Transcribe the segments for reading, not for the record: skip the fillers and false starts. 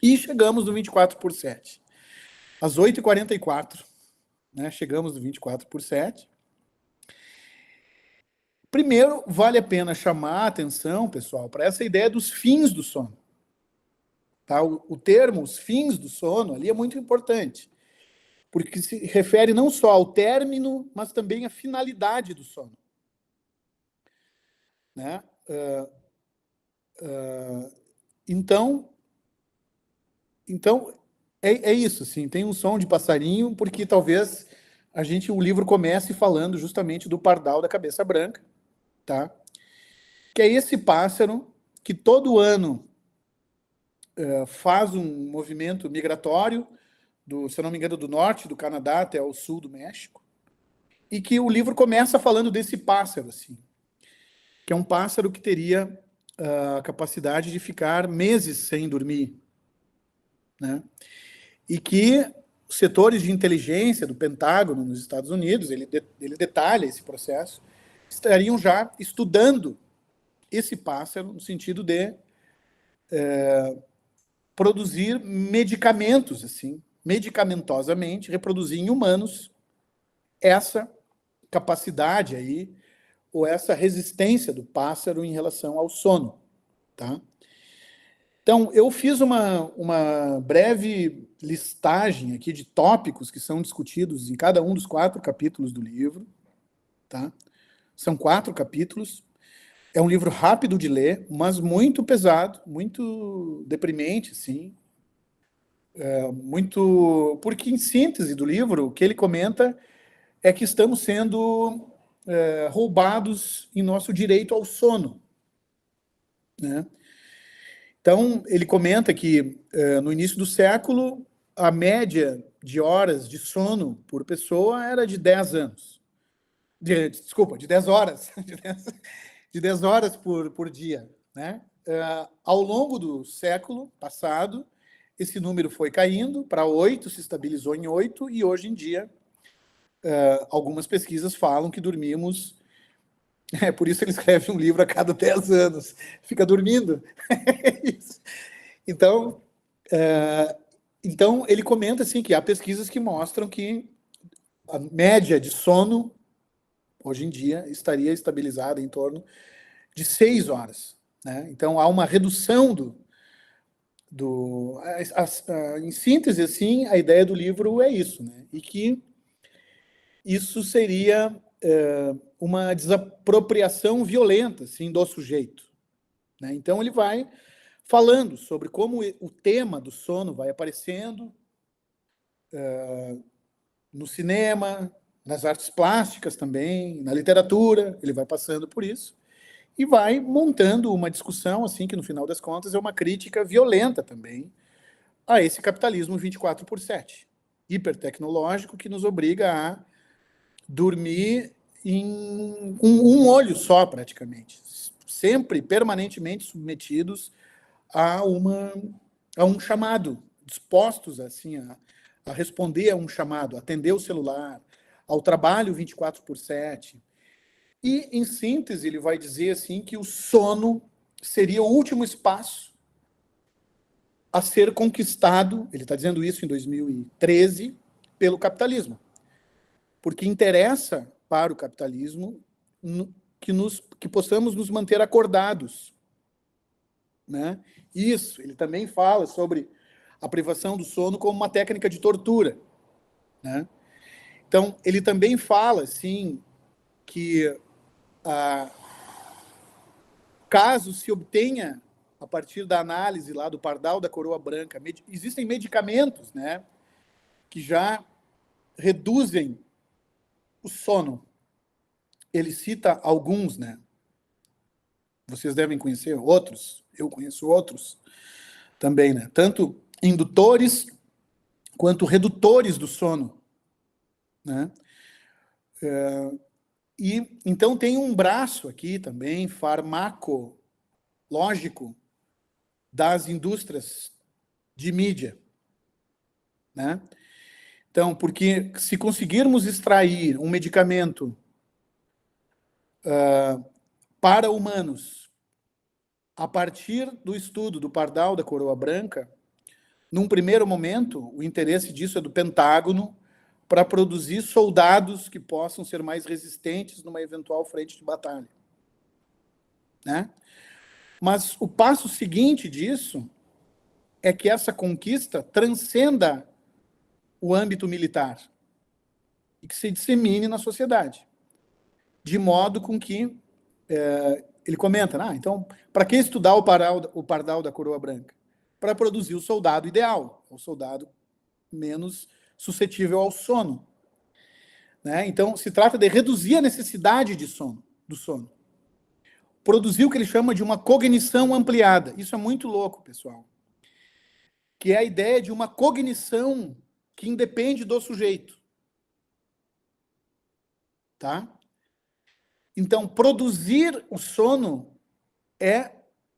E chegamos no 24/7. Às 8h44, né, chegamos no 24/7. Primeiro, vale a pena chamar a atenção, pessoal, para essa ideia dos fins do sono. Tá? O termo, os fins do sono, ali é muito importante, porque se refere não só ao término, mas também à finalidade do sono. Né? Então é isso, assim, tem um som de passarinho, porque talvez o livro comece falando justamente do pardal da cabeça branca, tá? Que é esse pássaro que todo ano faz um movimento migratório, se eu não me engano, do norte do Canadá até o sul do México, e que o livro começa falando desse pássaro, assim, que é um pássaro que teria a capacidade de ficar meses sem dormir, né? E que os setores de inteligência do Pentágono nos Estados Unidos, ele detalha esse processo, estariam já estudando esse pássaro no sentido de produzir medicamentos, assim, medicamentosamente, reproduzir em humanos essa capacidade aí, ou essa resistência do pássaro em relação ao sono, tá? Então, eu fiz uma breve listagem aqui de tópicos que são discutidos em cada um dos 4 capítulos do livro, tá? São 4 capítulos. É um livro rápido de ler, mas muito pesado, muito deprimente, assim. Porque, em síntese do livro, o que ele comenta é que estamos sendo roubados em nosso direito ao sono, né? Então, ele comenta que, no início do século, a média de horas de sono por pessoa era de 10 anos. Desculpa, de 10 horas. De 10 horas por dia, né? Ao longo do século passado, esse número foi caindo para 8, se estabilizou em 8, e hoje em dia, algumas pesquisas falam que dormimos... por isso ele escreve um livro a cada 10 anos. Fica dormindo. Então, ele comenta assim, que há pesquisas que mostram que a média de sono, hoje em dia, estaria estabilizada em torno de 6 horas. Né? Então, há uma redução em síntese, assim, a ideia do livro é isso, né? E que isso seria uma desapropriação violenta, assim, do sujeito. Né? Então, ele vai falando sobre como o tema do sono vai aparecendo no cinema, nas artes plásticas também, na literatura, ele vai passando por isso, e vai montando uma discussão, assim, que no final das contas é uma crítica violenta também a esse capitalismo 24/7, hipertecnológico, que nos obriga a dormir com um olho só, praticamente, sempre, permanentemente submetidos a um chamado, dispostos assim a responder a um chamado, atender o celular, ao trabalho 24/7. E, em síntese, ele vai dizer assim que o sono seria o último espaço a ser conquistado, ele está dizendo isso em 2013, pelo capitalismo. Porque interessa para o capitalismo que possamos nos manter acordados. Né? Isso, ele também fala sobre a privação do sono como uma técnica de tortura. Né? Então, ele também fala, assim, que caso se obtenha, a partir da análise lá do pardal da coroa branca, existem medicamentos, né, que já reduzem o sono. Ele cita alguns, né? Vocês devem conhecer outros, eu conheço outros também, né? Tanto indutores quanto redutores do sono, né? E então tem um braço aqui também farmacológico das indústrias de mídia, né? Então, porque se conseguirmos extrair um medicamento para humanos a partir do estudo do pardal da coroa branca, Num primeiro momento, o interesse disso é do Pentágono para produzir soldados que possam ser mais resistentes numa eventual frente de batalha, né? Mas o passo seguinte disso é que essa conquista transcenda o âmbito militar e que se dissemine na sociedade, de modo com que ele comenta, então, para que estudar o pardal da coroa branca? Para produzir o soldado ideal, o soldado menos suscetível ao sono, né? Então, se trata de reduzir a necessidade do sono. Produzir o que ele chama de uma cognição ampliada. Isso é muito louco, pessoal. Que é a ideia de uma cognição que independe do sujeito. Tá? Então, produzir o sono é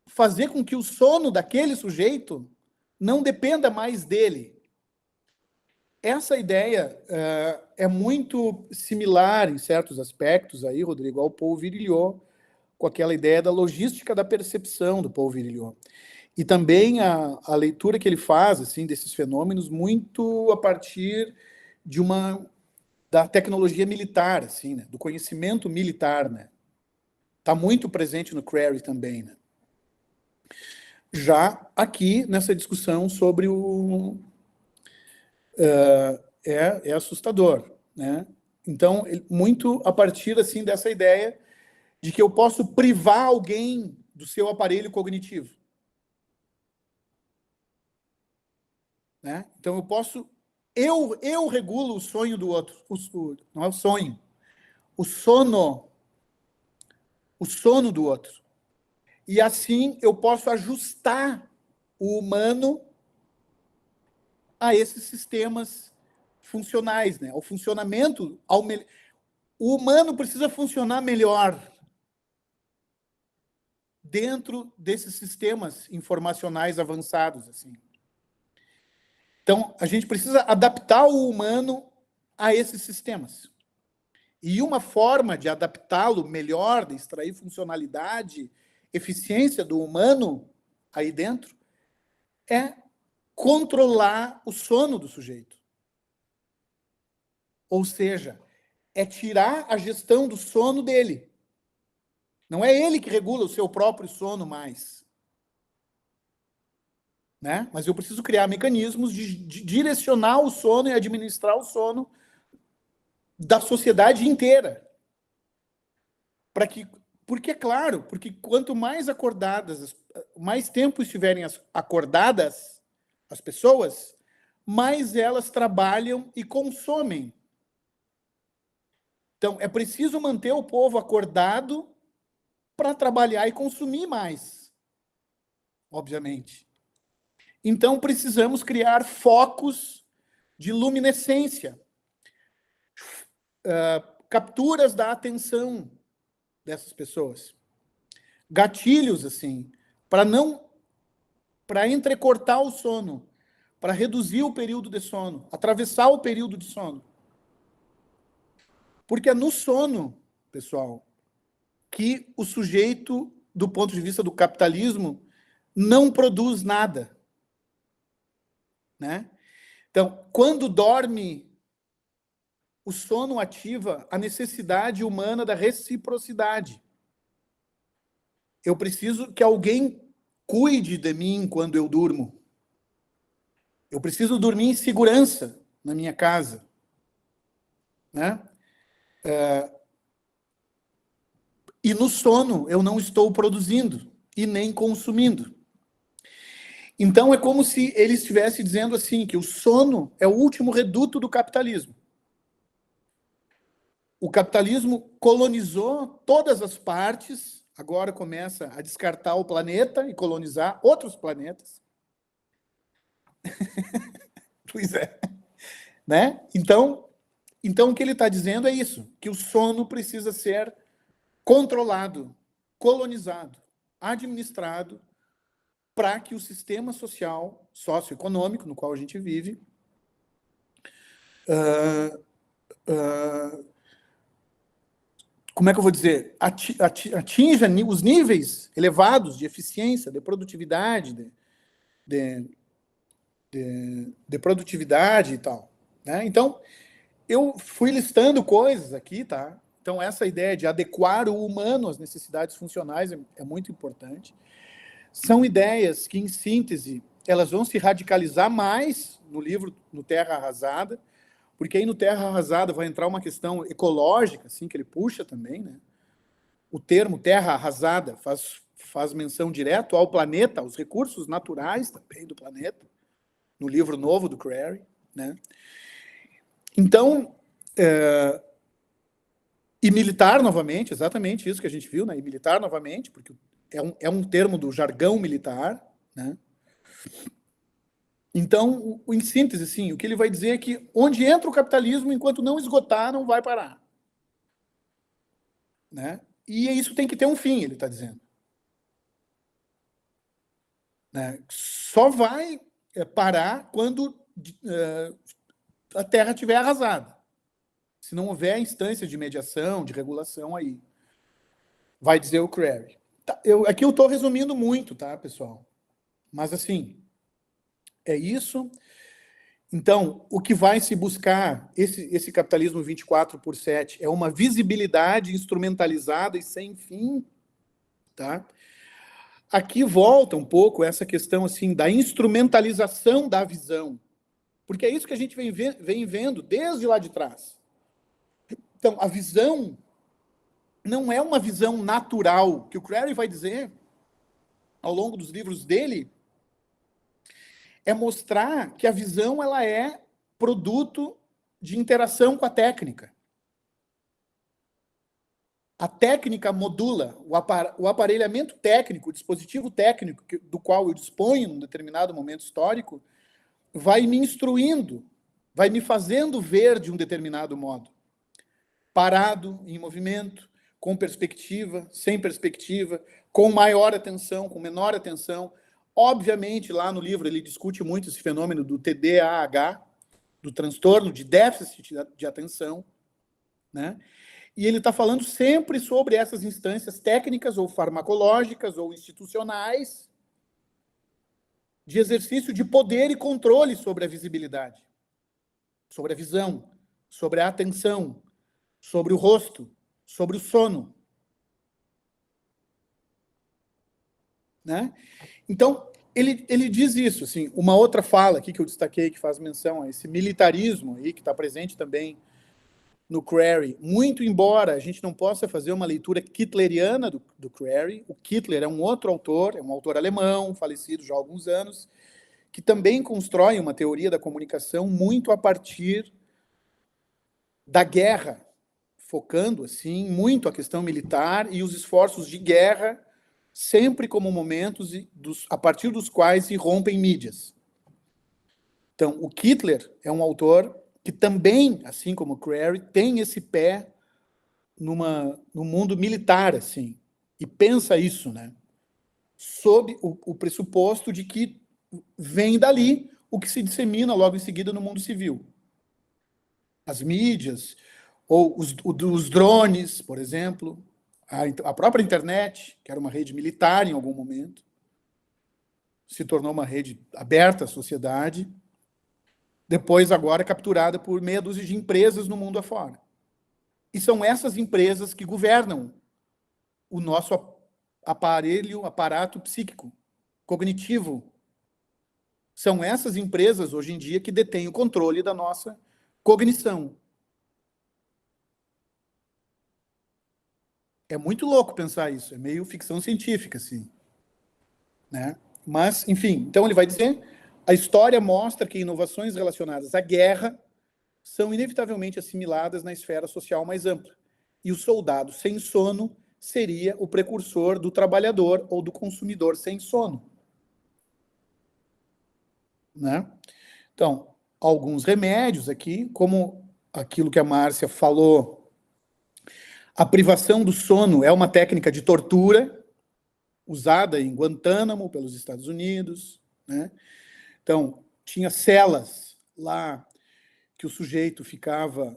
fazer com que o sono daquele sujeito não dependa mais dele. Essa ideia é muito similar, em certos aspectos, aí, Rodrigo, ao Paul Virilio, com aquela ideia da logística da percepção do Paul Virilio. E também a leitura que ele faz assim, desses fenômenos muito a partir da tecnologia militar, assim, né? Do conhecimento militar. Né? Tá muito presente no Crary também. Né? Já aqui, nessa discussão sobre é assustador. Né? Então, muito a partir assim, dessa ideia de que eu posso privar alguém do seu aparelho cognitivo. Né? Então, eu regulo o sonho do outro. Não é o sonho. O sono do outro. E assim eu posso ajustar o humano a esses sistemas funcionais, né? Ao funcionamento. O humano precisa funcionar melhor dentro desses sistemas informacionais avançados, assim. Então, a gente precisa adaptar o humano a esses sistemas. E uma forma de adaptá-lo melhor, de extrair funcionalidade, eficiência do humano aí dentro, é controlar o sono do sujeito. Ou seja, é tirar a gestão do sono dele. Não é ele que regula o seu próprio sono mais. Né? Mas eu preciso criar mecanismos de direcionar o sono e administrar o sono da sociedade inteira. Porque, é claro, porque quanto mais acordadas, mais tempo estiverem acordadas as pessoas, mais elas trabalham e consomem. Então, é preciso manter o povo acordado para trabalhar e consumir mais, obviamente. Então, precisamos criar focos de luminescência, capturas da atenção dessas pessoas, gatilhos, assim, para entrecortar o sono, para reduzir o período de sono, atravessar o período de sono. Porque é no sono, pessoal, que o sujeito, do ponto de vista do capitalismo, não produz nada. Né? Então, quando dorme, o sono ativa a necessidade humana da reciprocidade. Eu preciso que alguém cuide de mim quando eu durmo. Eu preciso dormir em segurança na minha casa. Né? E no sono eu não estou produzindo e nem consumindo. Então é como se ele estivesse dizendo assim, que o sono é o último reduto do capitalismo. O capitalismo colonizou todas as partes, agora começa a descartar o planeta e colonizar outros planetas. Pois é. Né? Então, o que ele está dizendo é isso, que o sono precisa ser controlado, colonizado, administrado, para que o sistema social, socioeconômico, no qual a gente vive, como é que eu vou dizer, atinja os níveis elevados de eficiência, de produtividade, de de produtividade e tal, né? Então, eu fui listando coisas aqui, tá? Então, essa ideia de adequar o humano às necessidades funcionais é muito importante. São ideias que, em síntese, elas vão se radicalizar mais no livro, no Terra Arrasada, porque aí no Terra Arrasada vai entrar uma questão ecológica, assim, que ele puxa também, né? O termo Terra Arrasada faz menção direto ao planeta, aos recursos naturais também do planeta, no livro novo do Crary, né? Então, e militar novamente, exatamente isso que a gente viu, né? E militar novamente, porque é um termo do jargão militar, né? Então, em síntese, sim, o que ele vai dizer é que onde entra o capitalismo, enquanto não esgotar, não vai parar, né? E isso tem que ter um fim, ele está dizendo, né? Só vai parar quando a Terra estiver arrasada. Se não houver instância de mediação, de regulação aí. Vai dizer o Crary. Tá, aqui eu estou resumindo muito, tá, pessoal? Mas, assim, é isso. Então, o que vai se buscar, esse capitalismo 24/7, é uma visibilidade instrumentalizada e sem fim, tá? Aqui volta um pouco essa questão, assim, da instrumentalização da visão. Porque é isso que a gente vem vendo desde lá de trás. Então, a visão não é uma visão natural, que o Crary vai dizer, ao longo dos livros dele, é mostrar que a visão ela é produto de interação com a técnica. A técnica modula, o aparelhamento técnico, o dispositivo técnico do qual eu disponho num determinado momento histórico, vai me instruindo, vai me fazendo ver de um determinado modo. Parado, em movimento, com perspectiva, sem perspectiva, com maior atenção, com menor atenção. Obviamente, lá no livro ele discute muito esse fenômeno do TDAH, do transtorno de déficit de atenção, né? E ele está falando sempre sobre essas instâncias técnicas ou farmacológicas ou institucionais de exercício de poder e controle sobre a visibilidade, sobre a visão, sobre a atenção, sobre o rosto, sobre o sono. Né? Então, ele diz isso. Assim, uma outra fala aqui que eu destaquei, que faz menção a esse militarismo aí, que está presente também no Crary, muito embora a gente não possa fazer uma leitura kitleriana do Crary, o Kittler é um outro autor, é um autor alemão, falecido já há alguns anos, que também constrói uma teoria da comunicação muito a partir da guerra, focando assim muito a questão militar e os esforços de guerra, sempre como momentos a partir dos quais se rompem mídias. Então, o Kittler é um autor que também, assim como o Crary, tem esse pé no mundo militar, assim, e pensa isso, né? Sob o pressuposto de que vem dali o que se dissemina logo em seguida no mundo civil. As mídias, ou os drones, por exemplo, a própria internet, que era uma rede militar em algum momento, se tornou uma rede aberta à sociedade, depois agora é capturada por meia dúzia de empresas no mundo afora. E são essas empresas que governam o nosso aparato psíquico, cognitivo. São essas empresas, hoje em dia, que detêm o controle da nossa cognição. É muito louco pensar isso, é meio ficção científica, assim. Né? Mas, enfim, então ele vai dizer, a história mostra que inovações relacionadas à guerra são inevitavelmente assimiladas na esfera social mais ampla. E o soldado sem sono seria o precursor do trabalhador ou do consumidor sem sono. Né? Então, alguns remédios aqui, como aquilo que a Márcia falou, a privação do sono é uma técnica de tortura usada em Guantánamo pelos Estados Unidos, né? Então, tinha celas lá que o sujeito ficava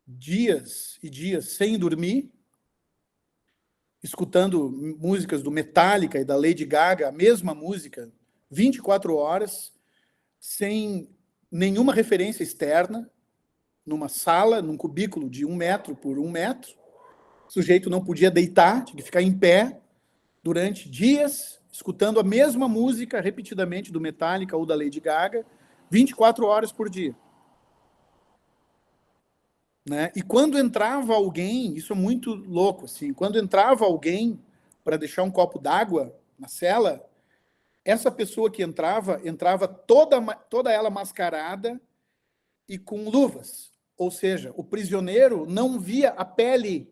dias e dias sem dormir, escutando músicas do Metallica e da Lady Gaga, a mesma música, 24 horas, sem nenhuma referência externa, numa sala, num cubículo de 1 metro por 1 metro. O sujeito não podia deitar, tinha que ficar em pé durante dias, escutando a mesma música repetidamente do Metallica ou da Lady Gaga, 24 horas por dia. Né? E quando entrava alguém, isso é muito louco, assim, quando entrava alguém para deixar um copo d'água na cela, essa pessoa que entrava toda ela mascarada e com luvas. Ou seja, o prisioneiro não via a pele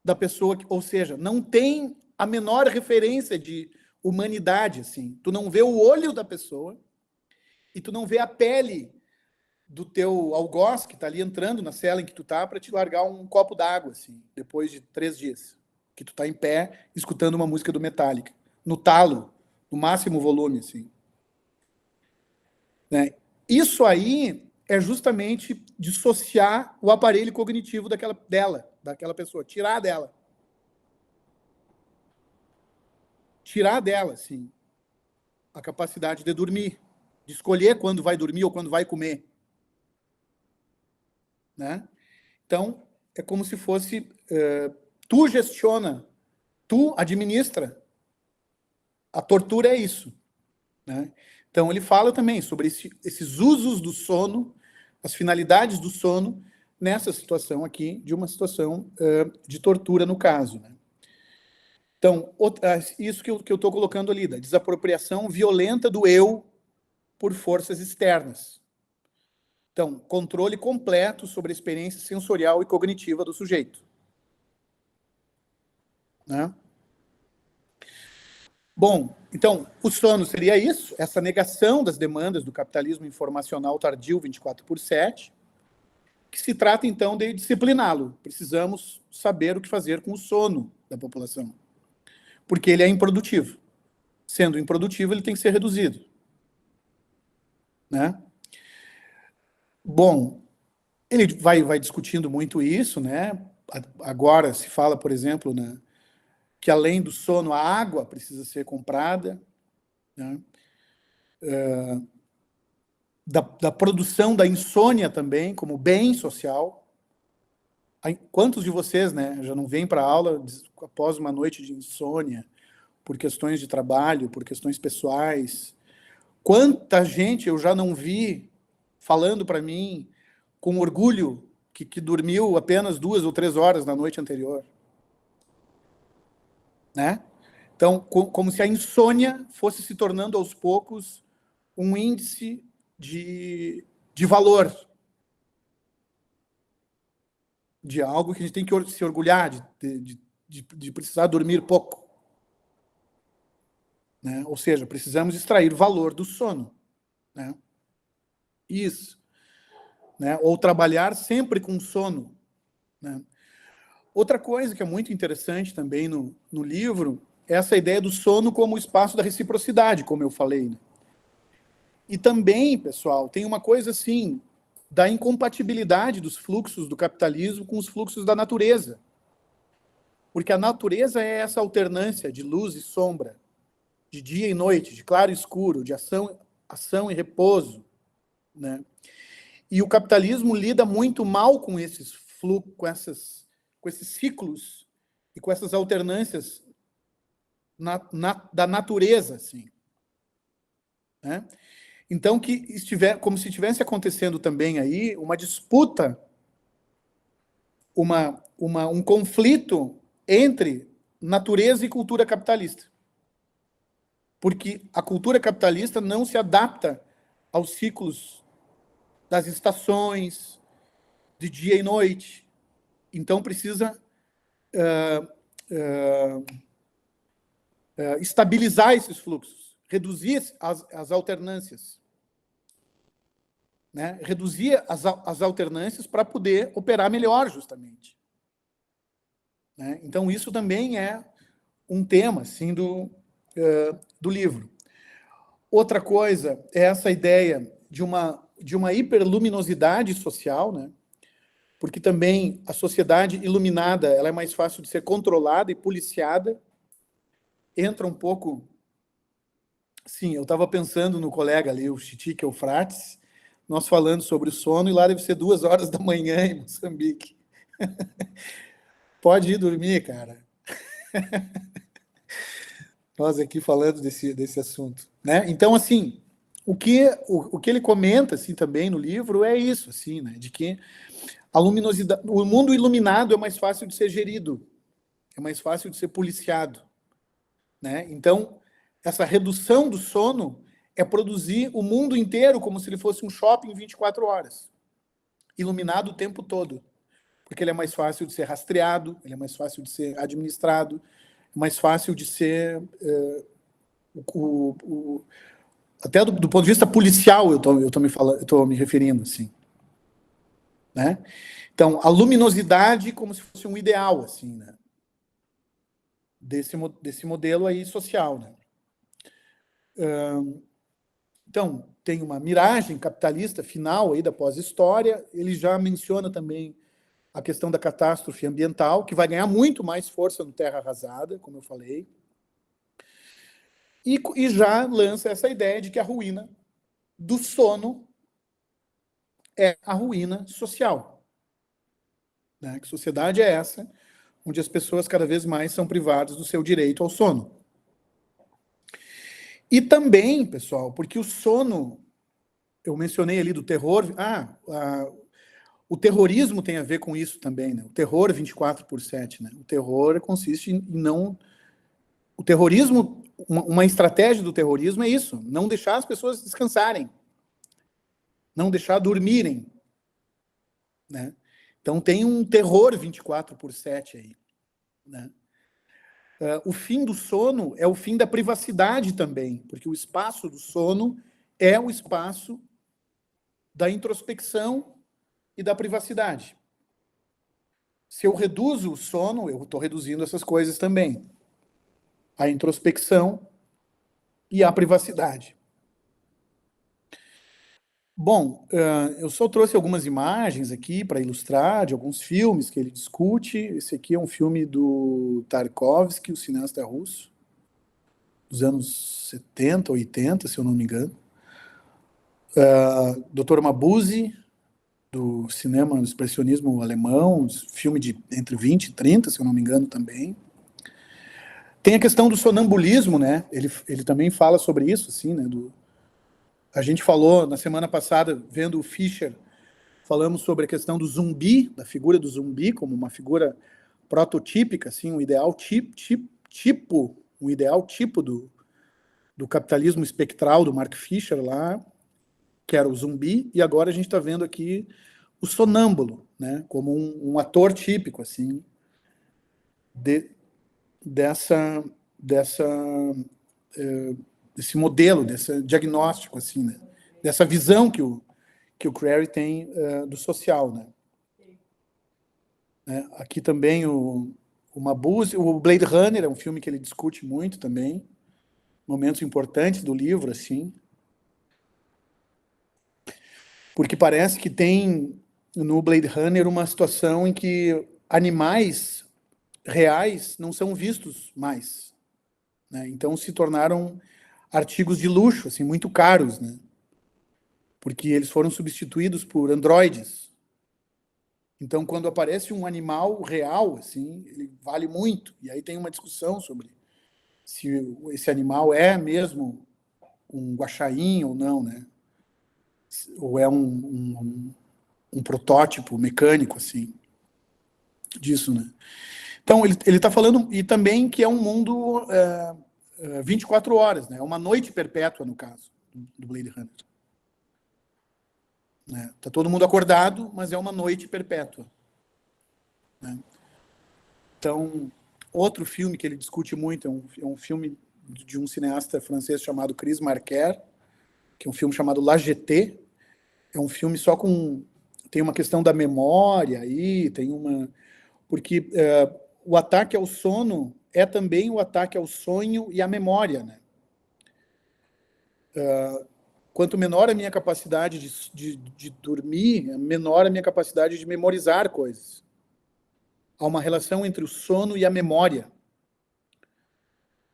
da pessoa, ou seja, não tem a menor referência de humanidade, assim. Tu não vê o olho da pessoa e tu não vê a pele do teu algoz que está ali entrando na cela em que tu tá para te largar um copo d'água, assim, depois de 3 dias. Que tu tá em pé, escutando uma música do Metallica, no talo, no máximo volume, assim. Né? Isso aí é justamente dissociar o aparelho cognitivo daquela pessoa, tirar dela. Tirar dela, assim, a capacidade de dormir, de escolher quando vai dormir ou quando vai comer. Né? Então, é como se fosse, tu gestiona, tu administra. A tortura é isso. Né? Então, ele fala também sobre esses usos do sono, as finalidades do sono, nessa situação aqui, de uma situação de tortura, no caso. Né? Então, isso que eu estou colocando ali, da desapropriação violenta do eu por forças externas. Então, controle completo sobre a experiência sensorial e cognitiva do sujeito. Né? Bom, então, o sono seria isso, essa negação das demandas do capitalismo informacional tardio 24/7, que se trata, então, de discipliná-lo. Precisamos saber o que fazer com o sono da população, porque ele é improdutivo. Sendo improdutivo, ele tem que ser reduzido. Né? Bom, ele vai discutindo muito isso, né? Agora se fala, por exemplo, né, que além do sono, a água precisa ser comprada, né? Da produção da insônia também, como bem social. Quantos de vocês, né, já não vêm para a aula após uma noite de insônia, por questões de trabalho, por questões pessoais? Quanta gente eu já não vi falando para mim, com orgulho, que dormiu apenas 2 ou 3 horas na noite anterior? Né? Então, como se a insônia fosse se tornando aos poucos um índice de valor, de algo que a gente tem que se orgulhar de precisar dormir pouco. Né? Ou seja, precisamos extrair valor do sono. Né? Isso. Né? Ou trabalhar sempre com sono. Né? Outra coisa que é muito interessante também no livro é essa ideia do sono como o espaço da reciprocidade, como eu falei. Né? E também, pessoal, tem uma coisa assim, da incompatibilidade dos fluxos do capitalismo com os fluxos da natureza. Porque a natureza é essa alternância de luz e sombra, de dia e noite, de claro e escuro, de ação e repouso. Né? E o capitalismo lida muito mal com esses fluxos, com esses ciclos e com essas alternâncias da natureza, assim. Né? Então, como se estivesse acontecendo também aí uma disputa, um conflito entre natureza e cultura capitalista. Porque a cultura capitalista não se adapta aos ciclos das estações, de dia e noite. Então, precisa estabilizar esses fluxos, reduzir as alternâncias. Né? Reduzir as alternâncias para poder operar melhor, justamente. Né? Então, isso também é um tema assim, do livro. Outra coisa é essa ideia de uma hiperluminosidade social, né? Porque também a sociedade iluminada ela é mais fácil de ser controlada e policiada. Entra um pouco Sim, eu estava pensando no colega ali, o Chitique Eufrates, nós falando sobre o sono, e lá deve ser 2 horas da manhã em Moçambique. Pode ir dormir, cara. Nós aqui falando desse assunto, né? Então, assim, o que ele comenta, assim, também no livro é isso, assim, né? De que a luminosidade, o mundo iluminado é mais fácil de ser gerido, é mais fácil de ser policiado, né? Então, essa redução do sono é produzir o mundo inteiro como se ele fosse um shopping 24 horas, iluminado o tempo todo, porque ele é mais fácil de ser rastreado, ele é mais fácil de ser administrado, é mais fácil de ser até do ponto de vista policial eu tô me referindo assim, né? Então, a luminosidade como se fosse um ideal, assim, né? Desse modelo aí social, né? Então, tem uma miragem capitalista final aí da pós-história. Ele já menciona também a questão da catástrofe ambiental, que vai ganhar muito mais força no Terra Arrasada, como eu falei. E já lança essa ideia de que a ruína do sono é a ruína social. Né? Que sociedade é essa onde as pessoas cada vez mais são privadas do seu direito ao sono? E também, pessoal, porque o sono, eu mencionei ali do terror, o terrorismo tem a ver com isso também, né? O terror 24/7, né? O terror consiste em não... O terrorismo, uma estratégia do terrorismo é isso, não deixar as pessoas descansarem, não deixar dormirem, né? Então tem um terror 24/7 aí, né? O fim do sono é o fim da privacidade também, porque o espaço do sono é o espaço da introspecção e da privacidade. Se eu reduzo o sono, eu estou reduzindo essas coisas também. A introspecção e a privacidade. Bom, eu só trouxe algumas imagens aqui para ilustrar de alguns filmes que ele discute. Esse aqui é um filme do Tarkovsky, o cineasta russo, dos anos 70, 80, se eu não me engano. Dr. Mabuse, do cinema do expressionismo alemão, filme de entre 20 e 30, se eu não me engano também. Tem a questão do sonambulismo, né? Ele também fala sobre isso, assim, né? A gente falou na semana passada, vendo o Fischer, falamos sobre a questão do zumbi, da figura do zumbi como uma figura prototípica, assim, um ideal um ideal tipo do capitalismo espectral do Mark Fisher lá, que era o zumbi, e agora a gente está vendo aqui o sonâmbulo, né, como um ator típico, assim, dessa, dessa, desse modelo, desse diagnóstico, assim, né, dessa visão que o Crary tem do social, né. Aqui também o Mabuse, o Blade Runner é um filme que ele discute muito também, momentos importantes do livro, assim, porque parece que tem no Blade Runner uma situação em que animais reais não são vistos mais, né? Então se tornaram artigos de luxo, assim, muito caros, né? Porque eles foram substituídos por androides. Então, quando aparece um animal real, assim, ele vale muito. E aí tem uma discussão sobre se esse animal é mesmo um guaxinim ou não, né? Ou é um protótipo mecânico, assim, disso, né? Então, ele está falando, e também que é um mundo 24 horas, né? É uma noite perpétua, no caso, do Blade Runner. Né? Tá todo mundo acordado, mas é uma noite perpétua. Né? Então, outro filme que ele discute muito é um filme de um cineasta francês chamado Chris Marker, que é um filme chamado La Jetée. É um filme só com... Tem uma questão da memória aí, tem uma... Porque o ataque ao sono é também o ataque ao sonho e à memória, né? Quanto menor a minha capacidade de dormir, menor a minha capacidade de memorizar coisas. Há uma relação entre o sono e a memória.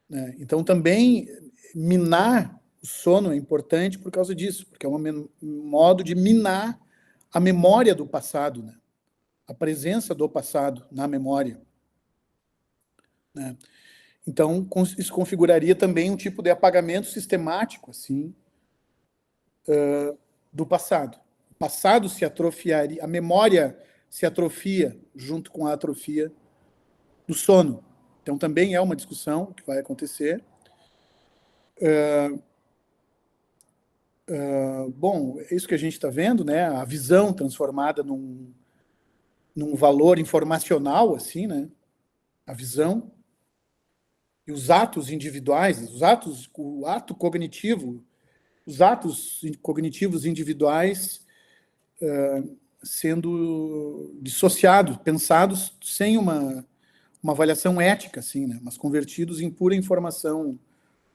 Né? Então, também minar O sono é importante por causa disso, porque é um modo de minar a memória do passado, né? A presença do passado na memória, né? Então, isso configuraria também um tipo de apagamento sistemático, assim, do passado. O passado se atrofiaria, a memória se atrofia junto com a atrofia do sono. Então, também é uma discussão que vai acontecer. Bom, é isso que a gente está vendo, né? A visão transformada num valor informacional, assim, né? A visão e os atos individuais, o ato cognitivo, os atos cognitivos individuais sendo dissociados, pensados sem uma avaliação ética, assim, né? Mas convertidos em pura informação,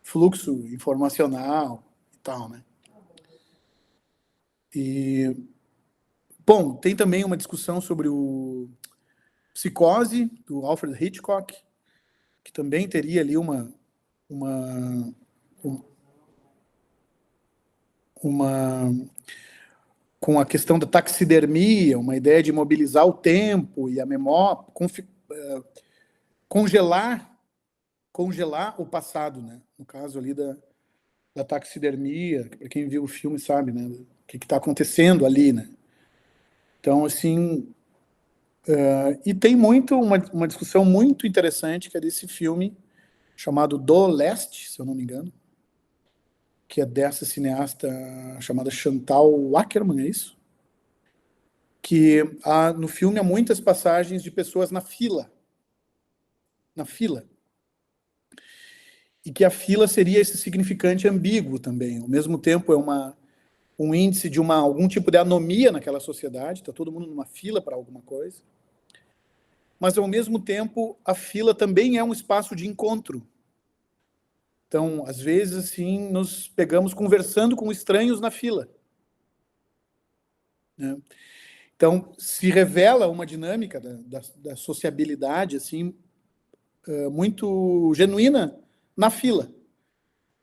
fluxo informacional e tal, né? E, bom, tem também uma discussão sobre o Psicose, do Alfred Hitchcock, que também teria ali uma, uma com a questão da taxidermia, uma ideia de mobilizar o tempo e a memória, congelar o passado, né? No caso ali da taxidermia, para quem viu o filme sabe, né? O que está acontecendo ali, né? Então, assim, e tem uma discussão muito interessante que é desse filme chamado Do Leste, se eu não me engano, que é dessa cineasta chamada Chantal Akerman, é isso? Que no filme há muitas passagens de pessoas na fila, e que a fila seria esse significante ambíguo também. Ao mesmo tempo é um índice de algum tipo de anomia naquela sociedade, está todo mundo numa fila para alguma coisa, mas ao mesmo tempo a fila também é um espaço de encontro. Então, às vezes, assim, nos pegamos conversando com estranhos na fila, né? Então, se revela uma dinâmica da sociabilidade, assim, muito genuína na fila.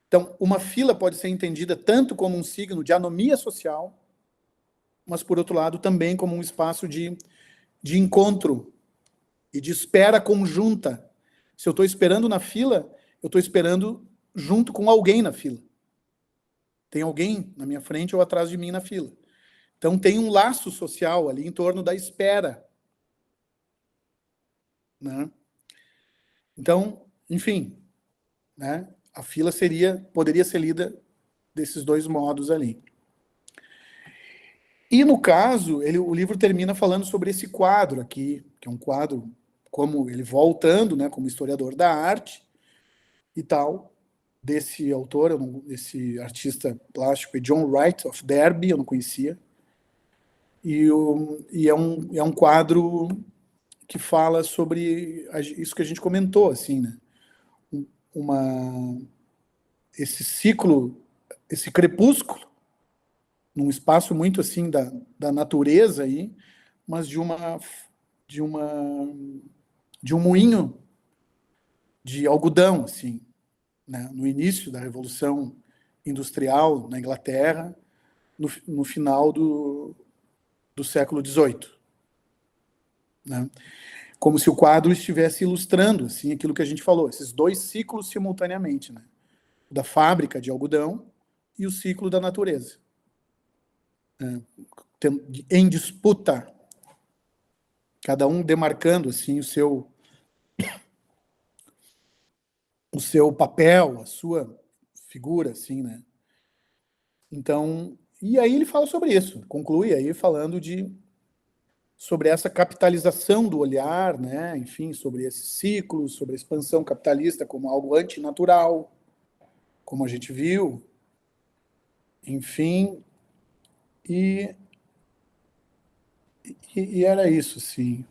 Então, uma fila pode ser entendida tanto como um signo de anomia social, mas, por outro lado, também como um espaço de encontro e de espera conjunta. Se eu estou esperando na fila, eu estou esperando junto com alguém na fila. Tem alguém na minha frente ou atrás de mim na fila. Então, tem um laço social ali em torno da espera, né? Então, enfim, né? A fila poderia ser lida desses dois modos ali. E, no caso, o livro termina falando sobre esse quadro aqui, que é um quadro, como ele voltando, né, como historiador da arte e tal, desse autor, esse artista plástico, John Wright of Derby, eu não conhecia, e é um quadro que fala sobre isso que a gente comentou, assim, né? Uma, esse ciclo, esse crepúsculo, num espaço muito assim da natureza aí, mas de uma de um moinho de algodão, assim, né? No início da Revolução Industrial na Inglaterra, no final do século XVIII, né? Como se o quadro estivesse ilustrando assim aquilo que a gente falou, esses dois ciclos simultaneamente, né? Da fábrica de algodão e o ciclo da natureza, né? Em disputa, cada um demarcando assim o seu papel, a sua figura, assim, né? Então, e aí ele fala sobre isso, conclui aí falando sobre essa capitalização do olhar, né? Enfim, sobre esse ciclo, sobre a expansão capitalista como algo antinatural, como a gente viu, enfim, e era isso, sim.